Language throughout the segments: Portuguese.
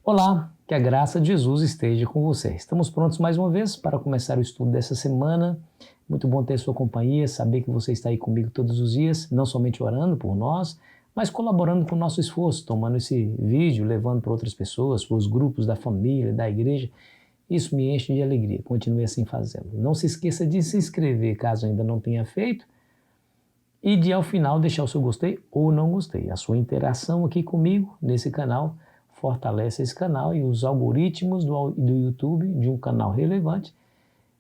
Olá, que a graça de Jesus esteja com você. Estamos prontos mais uma vez para começar o estudo dessa semana. Muito bom ter sua companhia, saber que você está aí comigo todos os dias, não somente orando por nós, mas colaborando com o nosso esforço, tomando esse vídeo, levando para outras pessoas, para os grupos da família, da igreja. Isso me enche de alegria, continue assim fazendo. Não se esqueça de se inscrever caso ainda não tenha feito e de ao final deixar o seu gostei ou não gostei. A sua interação aqui comigo nesse canal fortalece esse canal e os algoritmos do YouTube de um canal relevante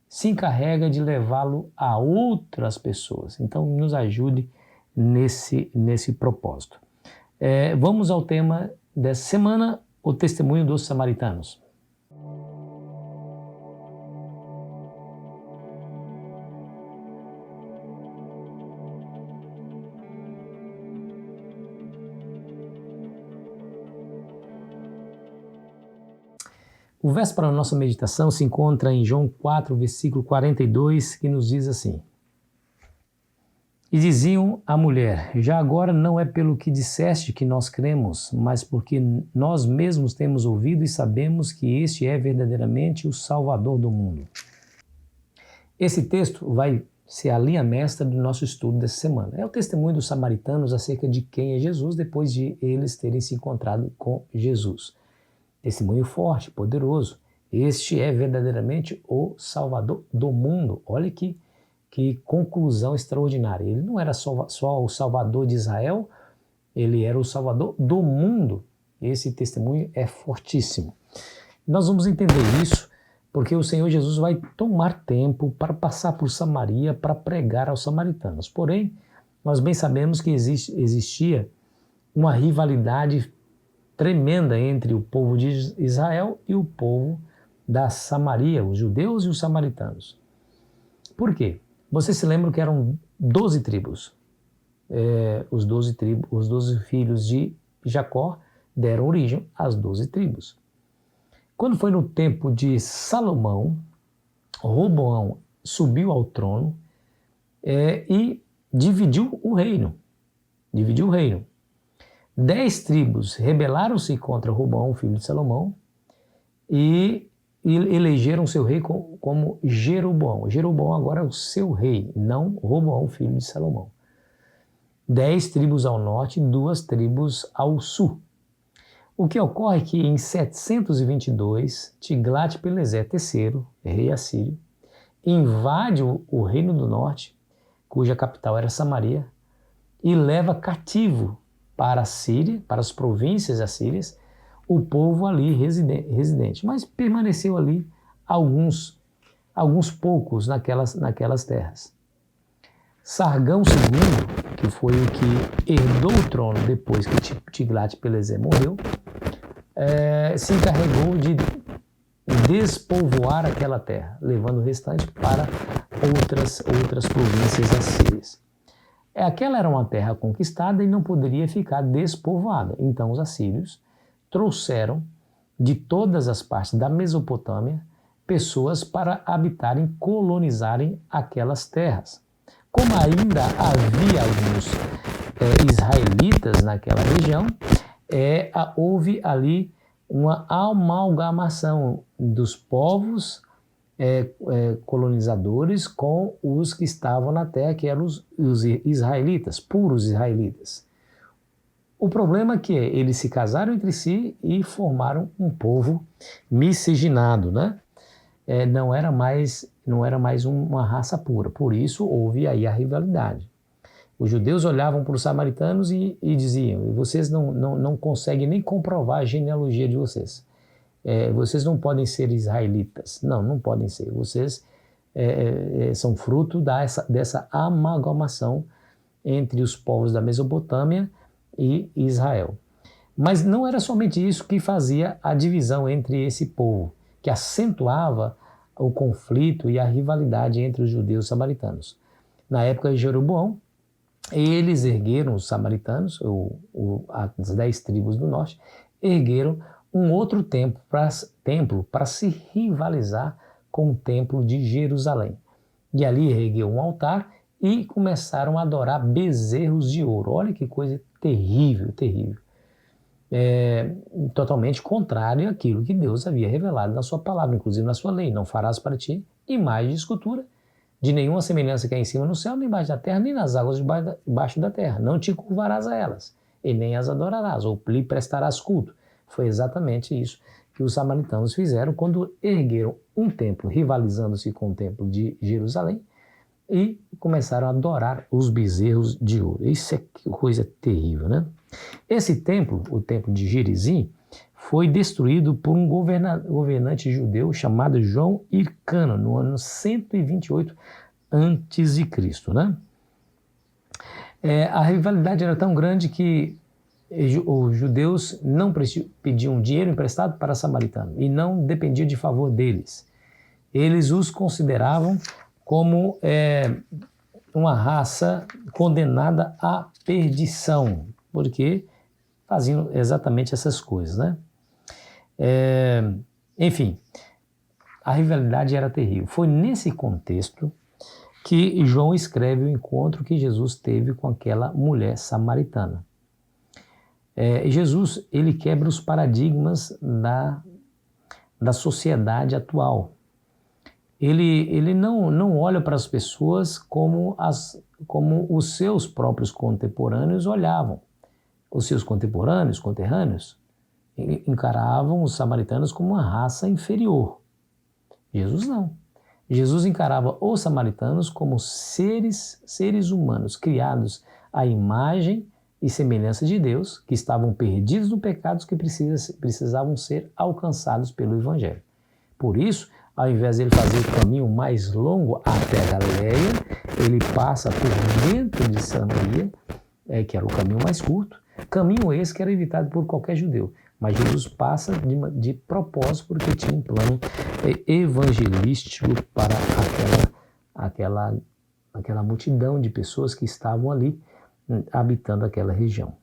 se encarrega de levá-lo a outras pessoas. Então nos ajude nesse propósito. Vamos ao tema dessa semana, o testemunho dos samaritanos. O verso para a nossa meditação se encontra em João 4, versículo 42, que nos diz assim: E diziam à mulher: Já agora não é pelo que disseste que nós cremos, mas porque nós mesmos temos ouvido e sabemos que este é verdadeiramente o Salvador do mundo. Esse texto vai ser a linha mestra do nosso estudo dessa semana. É o testemunho dos samaritanos acerca de quem é Jesus depois de eles terem se encontrado com Jesus. Testemunho forte, poderoso. Este é verdadeiramente o Salvador do mundo. Olha que conclusão extraordinária. Ele não era só o Salvador de Israel, ele era o Salvador do mundo. Esse testemunho é fortíssimo. Nós vamos entender isso porque o Senhor Jesus vai tomar tempo para passar por Samaria para pregar aos samaritanos. Porém, nós bem sabemos que existia uma rivalidade tremenda entre o povo de Israel e o povo da Samaria, os judeus e os samaritanos. Por quê? Você se lembra que eram 12 tribos. Os 12 filhos de Jacó deram origem às 12 tribos. Quando foi no tempo de Salomão, Roboão subiu ao trono e dividiu o reino. 10 tribos rebelaram-se contra Roboão, filho de Salomão, e elegeram seu rei como Jeroboão. Jeroboão agora é o seu rei, não Roboão, filho de Salomão. 10 tribos ao norte e 2 tribos ao sul. O que ocorre é que em 722, Tiglat-Pileser III, rei assírio, invade o reino do norte, cuja capital era Samaria, e leva cativo para a Síria, para as províncias assírias, o povo ali residente. Mas permaneceu ali alguns poucos naquelas terras. Sargão II, que foi o que herdou o trono depois que Tiglat-Pileser morreu, se encarregou de despovoar aquela terra, levando o restante para outras províncias assírias. Aquela era uma terra conquistada e não poderia ficar despovoada. Então os assírios trouxeram de todas as partes da Mesopotâmia pessoas para habitarem, colonizarem aquelas terras. Como ainda havia alguns israelitas naquela região, houve ali uma amalgamação dos povos colonizadores com os que estavam na terra, que eram os israelitas, puros israelitas. O problema é que eles se casaram entre si e formaram um povo miscigenado, né? Não era mais uma raça pura, por isso houve aí a rivalidade. Os judeus olhavam para os samaritanos e diziam: vocês não conseguem nem comprovar a genealogia de vocês. Vocês não podem ser israelitas. Não podem ser. Vocês são fruto dessa amalgamação entre os povos da Mesopotâmia e Israel. Mas não era somente isso que fazia a divisão entre esse povo, que acentuava o conflito e a rivalidade entre os judeus e os samaritanos. Na época de Jeroboão, eles ergueram, os samaritanos, as 10 tribos do norte, ergueram um outro templo para se rivalizar com o templo de Jerusalém. E ali ergueu um altar e começaram a adorar bezerros de ouro. Olha que coisa terrível, terrível. totalmente contrário àquilo que Deus havia revelado na sua palavra, inclusive na sua lei. Não farás para ti imagem de escultura, de nenhuma semelhança que há em cima no céu, nem embaixo da terra, nem nas águas debaixo da terra. Não te curvarás a elas, e nem as adorarás, ou lhe prestarás culto. Foi exatamente isso que os samaritanos fizeram quando ergueram um templo, rivalizando-se com o templo de Jerusalém, e começaram a adorar os bezerros de ouro. Isso é coisa terrível, né? Esse templo, o templo de Gerizim, foi destruído por um governante judeu chamado João Hircano, no ano 128 a.C., né? A rivalidade era tão grande que os judeus não pediam dinheiro emprestado para samaritanos e não dependiam de favor deles. Eles os consideravam como uma raça condenada à perdição, porque faziam exatamente essas coisas, né? Enfim, a rivalidade era terrível. Foi nesse contexto que João escreve o encontro que Jesus teve com aquela mulher samaritana. Jesus, ele quebra os paradigmas da sociedade atual. Ele não olha para as pessoas como os seus próprios contemporâneos olhavam. Os seus conterrâneos, encaravam os samaritanos como uma raça inferior. Jesus não. Jesus encarava os samaritanos como seres humanos, criados à imagem e semelhança de Deus, que estavam perdidos no pecado, que precisavam ser alcançados pelo Evangelho. Por isso, ao invés de ele fazer o caminho mais longo até a Galileia, ele passa por dentro de Samaria, que era o caminho mais curto, caminho esse que era evitado por qualquer judeu. Mas Jesus passa de propósito porque tinha um plano evangelístico para aquela multidão de pessoas que estavam ali habitando aquela região.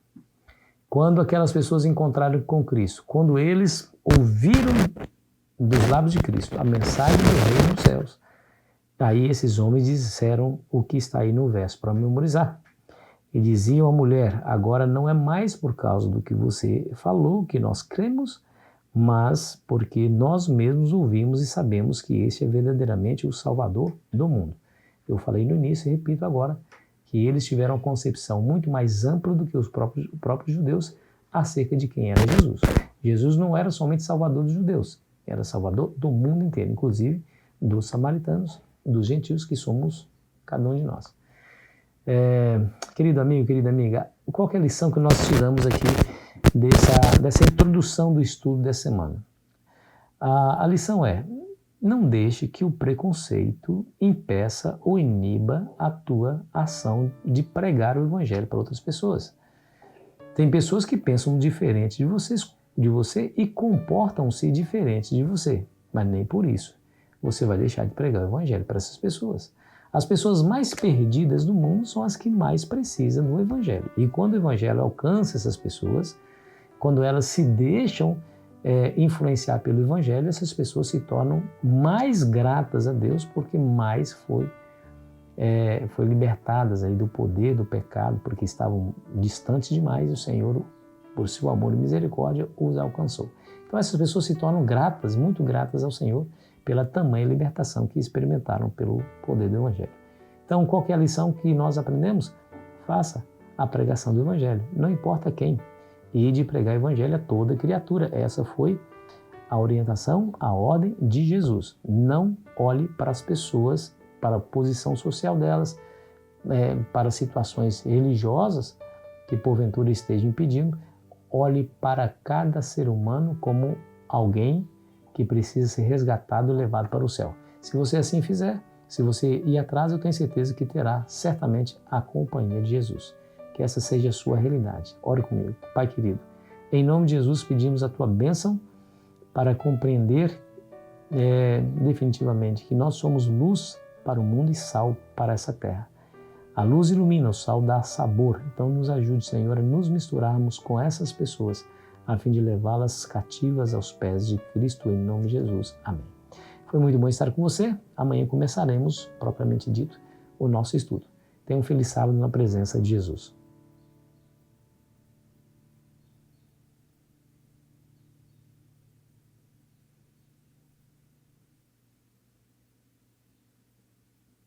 Quando aquelas pessoas encontraram com Cristo, quando eles ouviram dos lábios de Cristo a mensagem do reino dos céus, aí esses homens disseram o que está aí no verso para memorizar. E diziam à mulher: agora não é mais por causa do que você falou que nós cremos, mas porque nós mesmos ouvimos e sabemos que este é verdadeiramente o Salvador do mundo. Eu falei no início e repito agora, que eles tiveram uma concepção muito mais ampla do que os próprios judeus acerca de quem era Jesus. Jesus não era somente Salvador dos judeus, era Salvador do mundo inteiro, inclusive dos samaritanos, dos gentios, que somos cada um de nós. Querido amigo, querida amiga, qual é a lição que nós tiramos aqui dessa introdução do estudo dessa semana? A lição é: não deixe que o preconceito impeça ou iniba a tua ação de pregar o Evangelho para outras pessoas. Tem pessoas que pensam diferente de você e comportam-se diferente de você, mas nem por isso você vai deixar de pregar o Evangelho para essas pessoas. As pessoas mais perdidas do mundo são as que mais precisam do Evangelho. E quando o Evangelho alcança essas pessoas, quando elas se deixam influenciar pelo Evangelho, essas pessoas se tornam mais gratas a Deus, porque mais foi libertadas aí do poder do pecado, porque estavam distantes demais e o Senhor, por seu amor e misericórdia, os alcançou. Então essas pessoas se tornam gratas, muito gratas ao Senhor, pela tamanha libertação que experimentaram pelo poder do Evangelho. Então, qual que é a lição que nós aprendemos? Faça a pregação do Evangelho, não importa quem, e de pregar o Evangelho a toda criatura. Essa foi a orientação, a ordem de Jesus. Não olhe para as pessoas, para a posição social delas, para situações religiosas que porventura estejam impedindo. Olhe para cada ser humano como alguém que precisa ser resgatado e levado para o céu. Se você assim fizer, se você ir atrás, eu tenho certeza que terá certamente a companhia de Jesus. Que essa seja a sua realidade. Ore comigo. Pai querido, em nome de Jesus pedimos a tua bênção para compreender definitivamente que nós somos luz para o mundo e sal para essa terra. A luz ilumina, o sal dá sabor. Então nos ajude, Senhor, a nos misturarmos com essas pessoas a fim de levá-las cativas aos pés de Cristo, em nome de Jesus. Amém. Foi muito bom estar com você. Amanhã começaremos, propriamente dito, o nosso estudo. Tenha um feliz sábado na presença de Jesus.